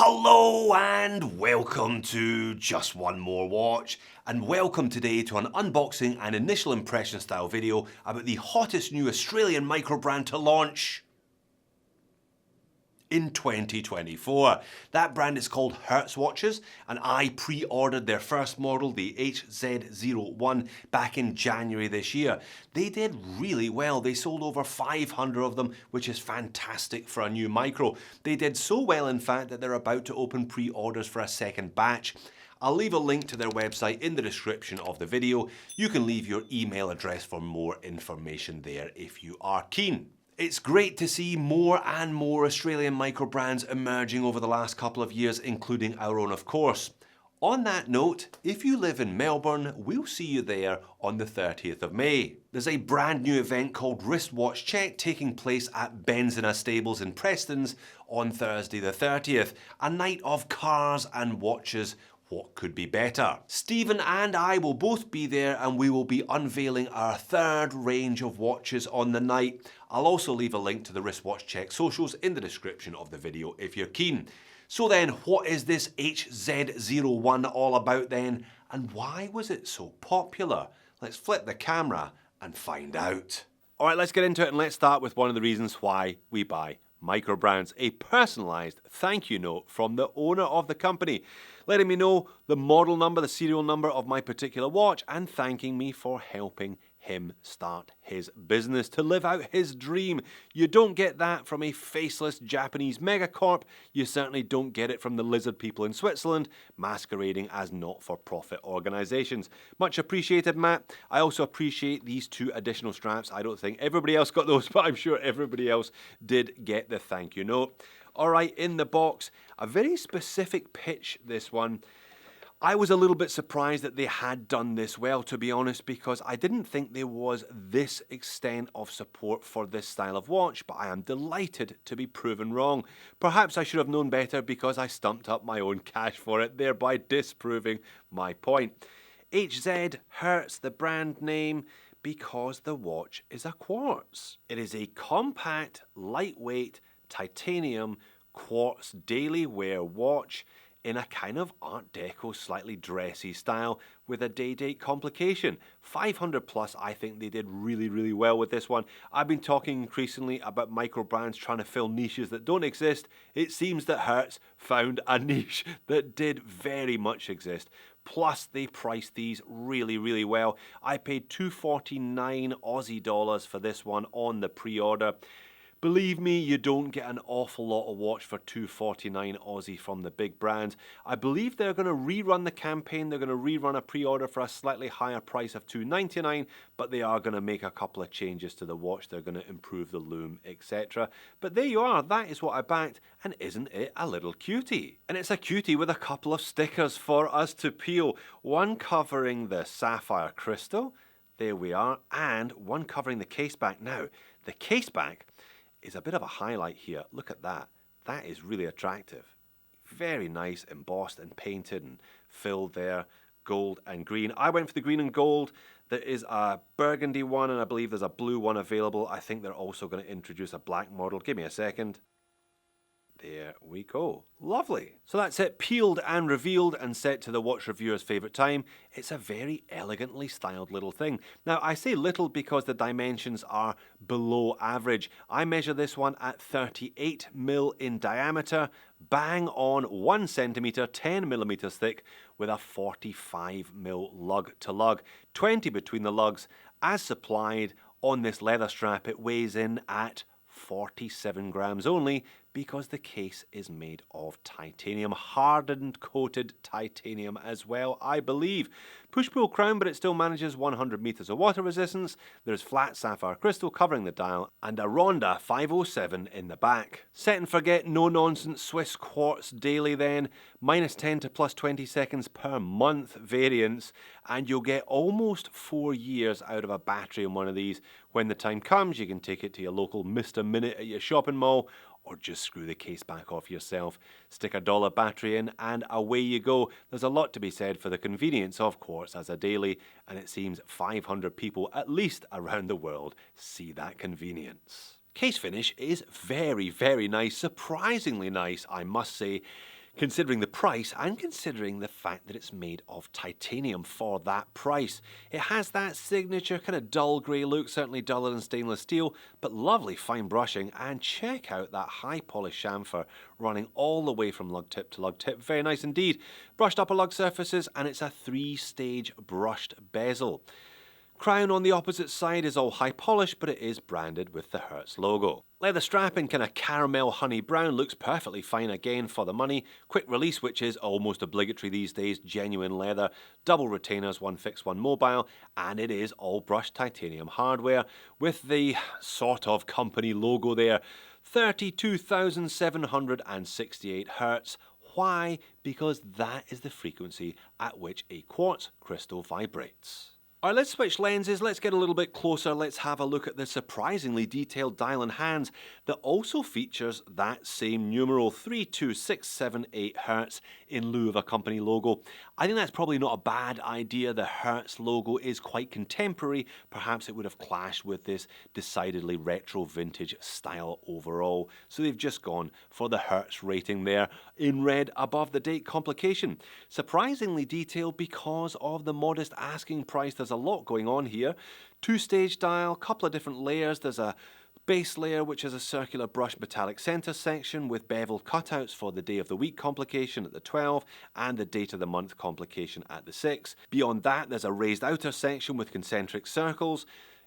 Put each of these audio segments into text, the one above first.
Hello and welcome to Just One More Watch, and welcome today to an unboxing and initial impression style video about the hottest new Australian micro brand to launch in 2024. That brand is called Hertz Watches, and I pre-ordered their first model, the HZ01, back in January this year. They did really well. They sold over 500 of them, which is fantastic for a new micro. They did so well, in fact, that they're about to open pre-orders for a second batch. I'll leave a link to their website in the description of the video. You can leave your email address for more information there if you are keen. It's great to see more and more Australian micro brands emerging over the last couple of years, including our own, of course. On that note, if you live in Melbourne, we'll see you there on the 30th of May. There's a brand new event called Wristwatch Check taking place at Benzina Stables in Prestons on Thursday the 30th, a night of cars and watches. What could be better? Stephen and I will both be there, and we will be unveiling our third range of watches on the night. I'll also leave a link to the Wristwatch Check socials in the description of the video if you're keen. So then, what is this HZ01 all about then, and why was it so popular? Let's flip the camera and find out. All right, let's get into it, and let's start with one of the reasons why we buy micro brands, a personalized thank you note from the owner of the company, letting me know the model number, the serial number of my particular watch, and thanking me for helping him start his business to live out his dream. You don't get that from a faceless Japanese megacorp. You certainly don't get it from the lizard people in Switzerland masquerading as not-for-profit organizations. Much appreciated, Matt. I also appreciate these two additional straps. I don't think everybody else got those, but I'm sure everybody else did get the thank you note. All right, in the box, a very specific pitch, this one. I was a little bit surprised that they had done this well, to be honest, because I didn't think there was this extent of support for this style of watch, but I am delighted to be proven wrong. Perhaps I should have known better because I stumped up my own cash for it, thereby disproving my point. HZ Hertz, the brand name, because the watch is a quartz. It is a compact, lightweight, titanium quartz daily wear watch in a kind of Art Deco, slightly dressy style with a day date complication. 500 plus, I think they did really well with this one. I've been talking increasingly about micro brands trying to fill niches that don't exist. It seems that Hertz found a niche that did very much exist. Plus, they priced these really well. I paid $249 Aussie dollars for this one on the pre-order. Believe me, you don't get an awful lot of watch for $249 Aussie from the big brands. I believe they're going to rerun the campaign. They're going to rerun a pre-order for a slightly higher price of $299, but they are going to make a couple of changes to the watch. They're going to improve the lume, etc. But there you are. That is what I backed, and isn't it a little cutie? And it's a cutie with a couple of stickers for us to peel. One covering the sapphire crystal. There we are. And one covering the case back. Now, the case back is a bit of a highlight here. Look at that. That is really attractive. Very nice, embossed and painted and filled there, gold and green. I went for the green and gold. There is a burgundy one, and I believe there's a blue one available. I think they're also going to introduce a black model. Give me a second. There we go. Lovely. So that's it, peeled and revealed and set to the watch reviewer's favourite time. It's a very elegantly styled little thing. Now, I say little because the dimensions are below average. I measure this one at 38 mil in diameter, bang on 1 centimetre, 10 millimetres thick, with a 45 mil lug to lug. 20 between the lugs. As supplied on this leather strap, it weighs in at 47 grams only, because the case is made of titanium, hardened coated titanium as well, I believe. Push-pull crown, but it still manages 100 meters of water resistance. There's flat sapphire crystal covering the dial, and a Ronda 507 in the back. Set and forget, no nonsense Swiss quartz daily then, -10 to +20 seconds per month variance, and you'll get almost 4 years out of a battery on one of these. When the time comes, you can take it to your local Mr. Minute at your shopping mall, or just screw the case back off yourself, stick a $1 battery in, and away you go. There's a lot to be said for the convenience of quartz as a daily, and it seems 500 people at least around the world see that convenience. Case finish is very nice, surprisingly nice, I must say. considering the price and considering the fact that it's made of titanium for that price. It has that signature kind of dull grey look, certainly duller than stainless steel, but lovely fine brushing, and check out that high polished chamfer running all the way from lug tip to lug tip. Very nice indeed. Brushed upper lug surfaces, and it's a 3-stage brushed bezel. Crown on the opposite side is all high polished, but it is branded with the Hertz logo. Leather strap in kind of caramel honey brown looks perfectly fine again for the money. Quick release, which is almost obligatory these days, genuine leather, double retainers, one fixed, one mobile, and it is all brushed titanium hardware with the sort of company logo there. 32,768 Hertz. Why? Because that is the frequency at which a quartz crystal vibrates. Alright, let's switch lenses, let's get a little bit closer, let's have a look at the surprisingly detailed dial and hands that also features that same numeral 32678 Hertz in lieu of a company logo. I think that's probably not a bad idea. The Hertz logo is quite contemporary, perhaps it would have clashed with this decidedly retro vintage style overall, so they've just gone for the Hertz rating there in red above the date complication. Surprisingly detailed because of the modest asking price. There's a lot going on here. 2-stage dial, couple of different layers. There's a base layer which is a circular brushed metallic center section with beveled cutouts for the day of the week complication at the 12 and the date of the month complication at the 6. Beyond that, there's a raised outer section with concentric circles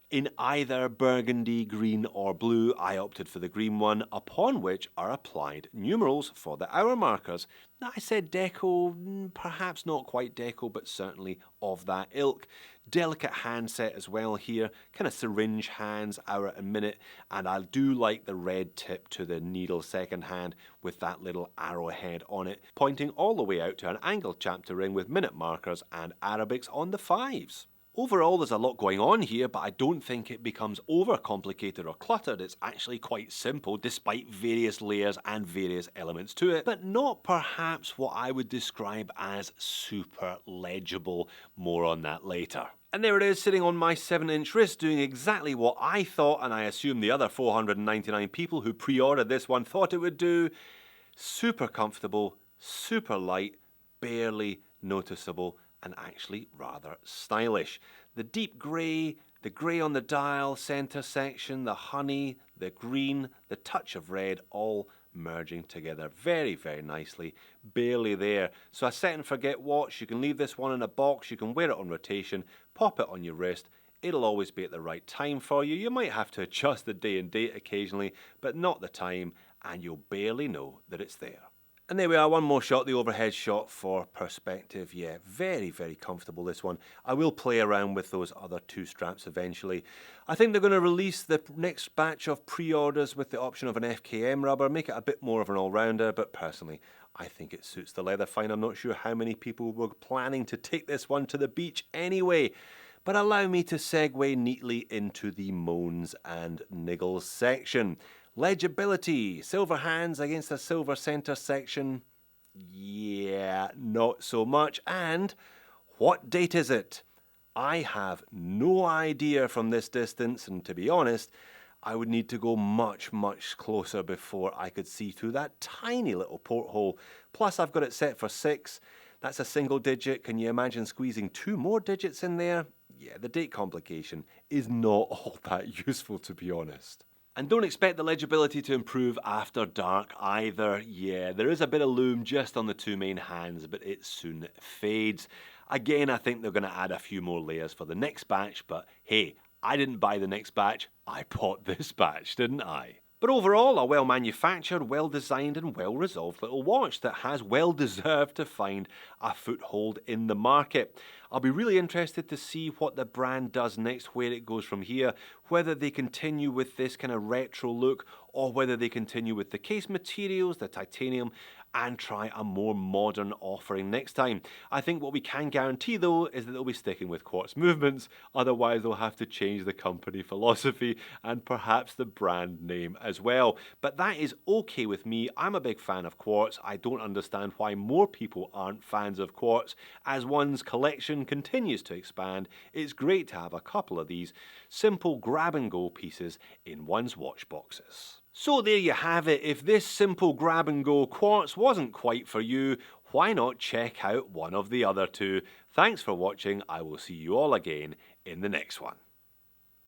in either burgundy, green or blue. I opted for the green one, upon which are applied numerals for the hour markers. Now, I said deco, perhaps not quite deco, but certainly of that ilk. Delicate handset as well here, kind of syringe hands, hour and minute, and I do like the red tip to the needle second hand with that little arrowhead on it, pointing all the way out to an angled chapter ring with minute markers and Arabics on the 5s. Overall, there's a lot going on here, but I don't think it becomes overcomplicated or cluttered. It's actually quite simple, despite various layers and various elements to it, but not perhaps what I would describe as super legible. More on that later. And there it is, sitting on my 7-inch wrist, doing exactly what I thought, and I assume the other 499 people who pre-ordered this one thought it would do. Super comfortable, super light, barely noticeable, and actually rather stylish. The deep grey, the grey on the dial center section, the honey, the green, the touch of red, all merging together very, very nicely. Barely there. So a set and forget watch. You can leave this one in a box, you can wear it on rotation, pop it on your wrist. It'll always be at the right time for you. You might have to adjust the day and date occasionally, but not the time, and you'll barely know that it's there. And there we are, one more shot, the overhead shot for perspective. Yeah, very, very comfortable, this one. I will play around with those other 2 straps eventually. I think they're going to release the next batch of pre-orders with the option of an FKM rubber, make it a bit more of an all-rounder, but personally, I think it suits the leather fine. I'm not sure how many people were planning to take this one to the beach anyway. But allow me to segue neatly into the moans and niggles section. Legibility, silver hands against a silver center section, yeah, not so much. And what date is it? I have no idea from this distance, and to be honest, I would need to go much, much closer before I could see through that tiny little porthole. Plus I've got it set for 6, that's a single digit. Can you imagine squeezing 2 more digits in there? Yeah, the date complication is not all that useful, to be honest. And don't expect the legibility to improve after dark either. Yeah, there is a bit of loom just on the 2 main hands, but it soon fades. Again, I think they're going to add a few more layers for the next batch, but hey, I didn't buy the next batch, I bought this batch, didn't I? But overall, a well-manufactured, well-designed and well-resolved little watch that has well-deserved to find a foothold in the market. I'll be really interested to see what the brand does next, where it goes from here, whether they continue with this kind of retro look or whether they continue with the case materials, the titanium, and try a more modern offering next time. I think what we can guarantee though is that they'll be sticking with quartz movements, otherwise they'll have to change the company philosophy and perhaps the brand name as well. But that is okay with me. I'm a big fan of quartz. I don't understand why more people aren't fans of quartz. As one's collection collection continues to expand, it's great to have a couple of these simple grab-and-go pieces in one's watch boxes. So there you have it. If this simple grab-and-go quartz wasn't quite for you, why not check out one of the other two? Thanks for watching. I will see you all again in the next one.